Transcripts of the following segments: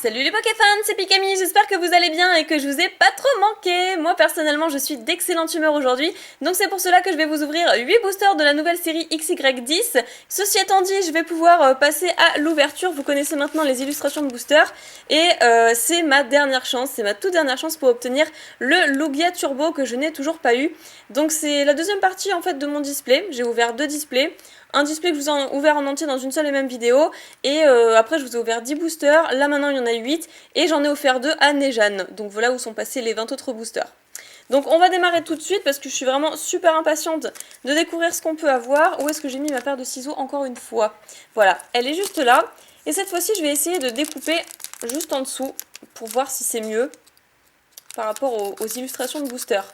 Salut les Pokéfans, c'est Pikami, j'espère que vous allez bien et que je vous ai pas trop manqué. Moi personnellement je suis d'excellente humeur aujourd'hui, donc c'est pour cela que je vais vous ouvrir 8 boosters de la nouvelle série XY10. Ceci étant dit, je vais pouvoir passer à l'ouverture, vous connaissez maintenant les illustrations de boosters, et c'est ma dernière chance, c'est ma toute dernière chance pour obtenir le Lugia Turbo que je n'ai toujours pas eu. Donc c'est la deuxième partie en fait de mon display, j'ai ouvert deux displays. Un display que je vous ai ouvert en entier dans une seule et même vidéo, et après je vous ai ouvert 10 boosters, là maintenant il y en a 8, et j'en ai offert 2 à Nejane, donc voilà où sont passés les 20 autres boosters. Donc on va démarrer tout de suite parce que je suis vraiment super impatiente de découvrir ce qu'on peut avoir. Où est-ce que j'ai mis ma paire de ciseaux encore une fois? Voilà, elle est juste là, et cette fois-ci je vais essayer de découper juste en dessous pour voir si c'est mieux par rapport aux illustrations de boosters.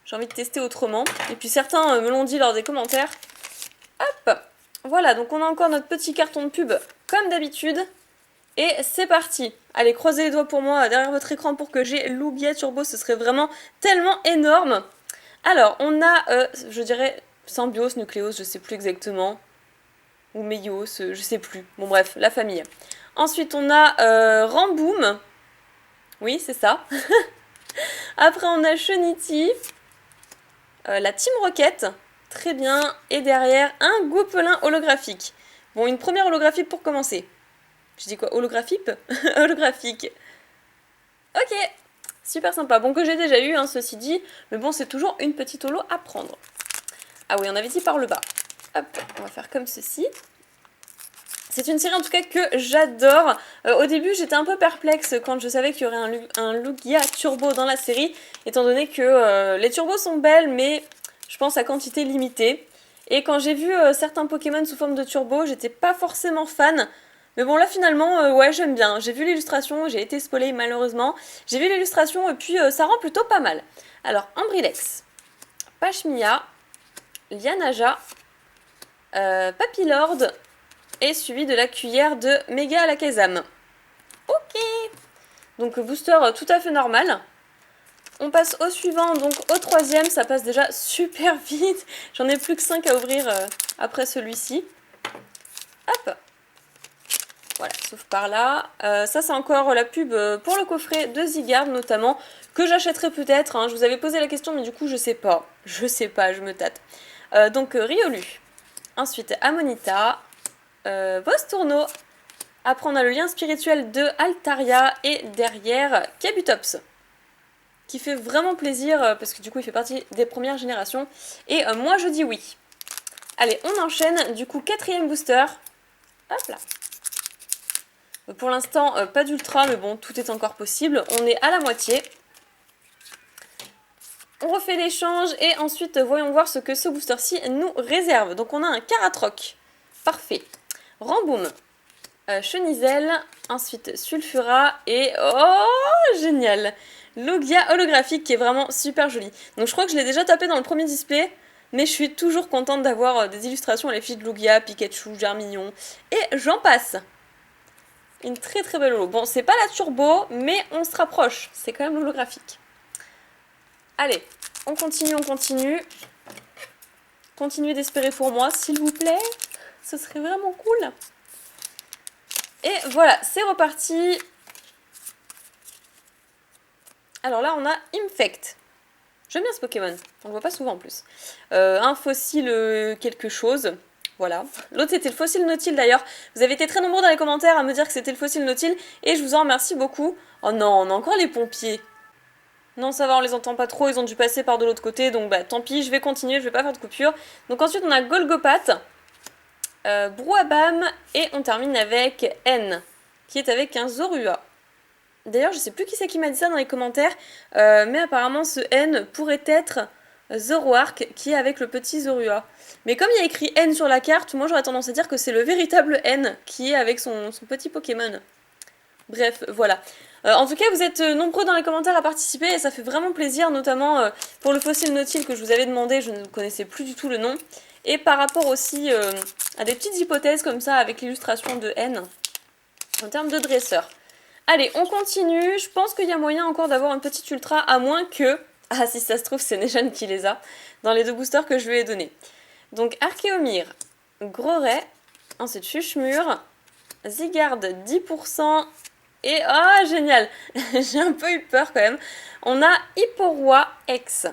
J'ai envie de tester autrement, et puis certains me l'ont dit lors des commentaires. Hop, voilà, donc on a encore notre petit carton de pub comme d'habitude. Et c'est parti. Allez, croisez les doigts pour moi derrière votre écran pour que j'ai Lugia Turbo, ce serait vraiment tellement énorme. Alors, on a, je dirais, Symbios, Nucléos, je sais plus exactement. Ou Meios, je sais plus. Bon bref, la famille. Ensuite, on a Ramboom. Oui, c'est ça. Après, on a Chunity. La Team Rocket. Très bien. Et derrière, un Goupelin holographique. Bon, une première holographique pour commencer. Je dis quoi? Holographique? Holographique. Ok. Super sympa. Bon, que j'ai déjà eu, hein, ceci dit. Mais bon, c'est toujours une petite holo à prendre. Ah oui, on avait dit par le bas. Hop, on va faire comme ceci. C'est une série en tout cas que j'adore. Au début, j'étais un peu perplexe quand je savais qu'il y aurait un Lugia Turbo dans la série, étant donné que les turbos sont belles, mais je pense à quantité limitée. Et quand j'ai vu certains Pokémon sous forme de turbo, j'étais pas forcément fan. Mais bon, là finalement, ouais, j'aime bien. J'ai vu l'illustration, j'ai été spoilée malheureusement. J'ai vu l'illustration et puis ça rend plutôt pas mal. Alors, Ambrilex, Pachmia, Lianaja, Papilord, et suivi de la cuillère de Mega Alakazam. Ok. Donc booster tout à fait normal. On passe au suivant, donc au troisième, ça passe déjà super vite. J'en ai plus que 5 à ouvrir après celui-ci. Hop. Voilà, sauf par là. Ça c'est encore la pub pour le coffret de Zygarde notamment, que j'achèterai peut-être. Hein. Je vous avais posé la question, mais du coup je sais pas. Je sais pas, je me tâte. Donc Riolu. Ensuite Amonita. Vostourneau. Après on a le lien spirituel de Altaria et derrière Kabutops, qui fait vraiment plaisir parce que du coup il fait partie des premières générations. Et moi je dis oui. Allez, on enchaîne, du coup quatrième booster. Hop là. Pour l'instant pas d'ultra, mais bon, tout est encore possible. On est à la moitié. On refait l'échange et ensuite voyons voir ce que ce booster-ci nous réserve. Donc on a un Karatroc. Parfait. Ramboom. Chenizel, ensuite Sulfura et oh génial, Lugia holographique qui est vraiment super joli. Donc je crois que je l'ai déjà tapé dans le premier display, mais je suis toujours contente d'avoir des illustrations à l'effigie de Lugia, Pikachu, Germignon et j'en passe. Une très très belle holo. Bon, c'est pas la turbo, mais on se rapproche, c'est quand même holographique. Allez, on continue, on continue. Continuez d'espérer pour moi, s'il vous plaît, ce serait vraiment cool. Et voilà, c'est reparti. Alors là, on a Infect. J'aime bien ce Pokémon, on le voit pas souvent en plus. Un fossile quelque chose, voilà. L'autre c'était le fossile Nautile d'ailleurs. Vous avez été très nombreux dans les commentaires à me dire que c'était le fossile Nautile et je vous en remercie beaucoup. Oh non, on a encore les pompiers. Non, ça va, on les entend pas trop, ils ont dû passer par de l'autre côté, donc bah tant pis, je vais continuer, je vais pas faire de coupure. Donc ensuite on a Golgopat. Brouhabam et on termine avec N qui est avec un Zorua. D'ailleurs je sais plus qui c'est qui m'a dit ça dans les commentaires, mais apparemment ce N pourrait être Zoroark qui est avec le petit Zorua. Mais comme il y a écrit N sur la carte, moi j'aurais tendance à dire que c'est le véritable N qui est avec son petit Pokémon. Bref, voilà. En tout cas, vous êtes nombreux dans les commentaires à participer et ça fait vraiment plaisir, notamment pour le fossile Nautile que je vous avais demandé, je ne connaissais plus du tout le nom. Et par rapport aussi à des petites hypothèses comme ça avec l'illustration de N en termes de dresseur. Allez, on continue. Je pense qu'il y a moyen encore d'avoir un petit ultra, à moins que... Ah, si ça se trouve, c'est Nejane qui les a dans les deux boosters que je lui ai donnés. Donc, Archéomir, Groret, ensuite Chuchemur, Zygarde 10%, Et ah, génial. J'ai un peu eu peur quand même. On a Hipporoi X.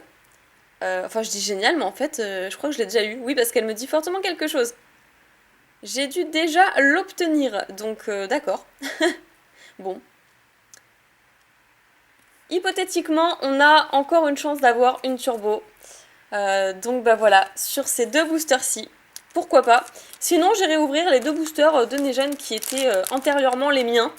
Enfin, je dis génial, mais en fait, je crois que je l'ai déjà eu. Oui, parce qu'elle me dit fortement quelque chose. J'ai dû déjà l'obtenir, donc d'accord. Bon. Hypothétiquement, on a encore une chance d'avoir une turbo. Donc bah voilà, sur ces deux boosters-ci, pourquoi pas. Sinon, j'irai ouvrir les deux boosters de Nejane qui étaient antérieurement les miens.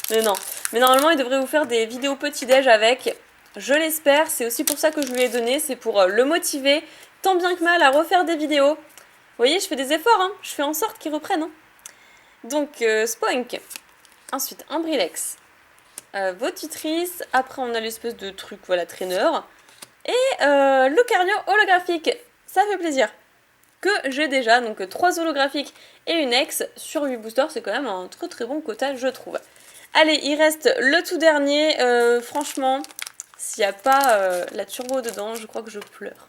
Mais non. Mais normalement, il devrait vous faire des vidéos petit-déj avec. Je l'espère, c'est aussi pour ça que je lui ai donné, c'est pour le motiver tant bien que mal à refaire des vidéos. Vous voyez, je fais des efforts, hein. Je fais en sorte qu'il reprenne. Hein. Donc, Spoink. Ensuite, Ambrilex. Votitrice. Après, on a l'espèce de truc, voilà, traîneur. Et Lucario holographique. Ça fait plaisir. Que j'ai déjà, donc 3 holographiques et une ex sur 8 boosters, c'est quand même un très très bon quota, je trouve. Allez, il reste le tout dernier. Franchement, s'il n'y a pas la turbo dedans, je crois que je pleure.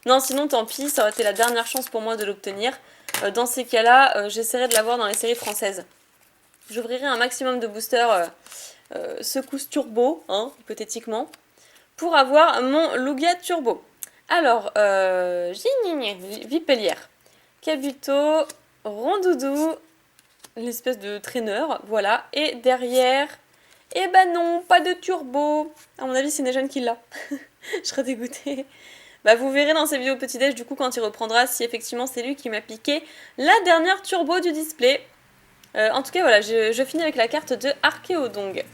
Non, sinon, tant pis, ça aurait été la dernière chance pour moi de l'obtenir. Dans ces cas-là, j'essaierai de l'avoir dans les séries françaises. J'ouvrirai un maximum de boosters secousse turbo, hein, hypothétiquement, pour avoir mon Lugia turbo. Alors, Vipellière, Kabuto, Rondoudou, l'espèce de traîneur, voilà. Et derrière, eh ben non, pas de turbo. À mon avis, c'est Nejane qui l'a. Je serais dégoûtée. Bah, vous verrez dans ces vidéos petit-déj, du coup, quand il reprendra, si effectivement c'est lui qui m'a piqué la dernière turbo du display. En tout cas, voilà, je finis avec la carte de Archéodong.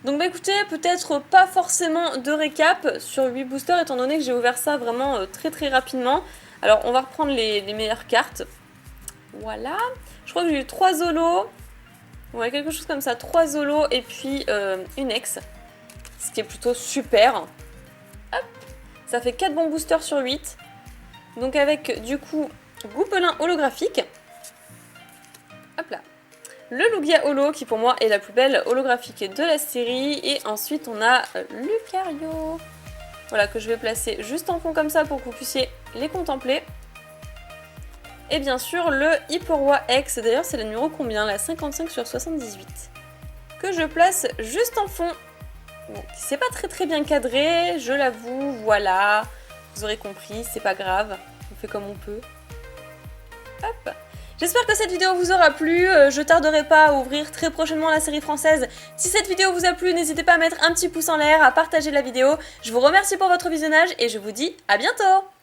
Donc bah écoutez, peut-être pas forcément de récap sur 8 boosters, étant donné que j'ai ouvert ça vraiment très très rapidement. Alors, on va reprendre les meilleures cartes. Voilà. Je crois que j'ai eu 3 Zolos. Ouais, quelque chose comme ça. 3 Zolos et puis une ex. Ce qui est plutôt super. Hop. Ça fait 4 bons boosters sur 8. Donc avec, du coup, Goupelin holographique. Hop là. Le Lugia Holo, qui pour moi est la plus belle holographique de la série. Et ensuite, on a Lucario. Voilà, que je vais placer juste en fond comme ça pour que vous puissiez les contempler. Et bien sûr, le Hipporoi X. D'ailleurs, c'est le numéro combien? La 55 sur 78. Que je place juste en fond. Bon, c'est pas très très bien cadré, je l'avoue, voilà. Vous aurez compris, c'est pas grave. On fait comme on peut. Hop. J'espère que cette vidéo vous aura plu, je tarderai pas à ouvrir très prochainement la série française. Si cette vidéo vous a plu, n'hésitez pas à mettre un petit pouce en l'air, à partager la vidéo. Je vous remercie pour votre visionnage et je vous dis à bientôt!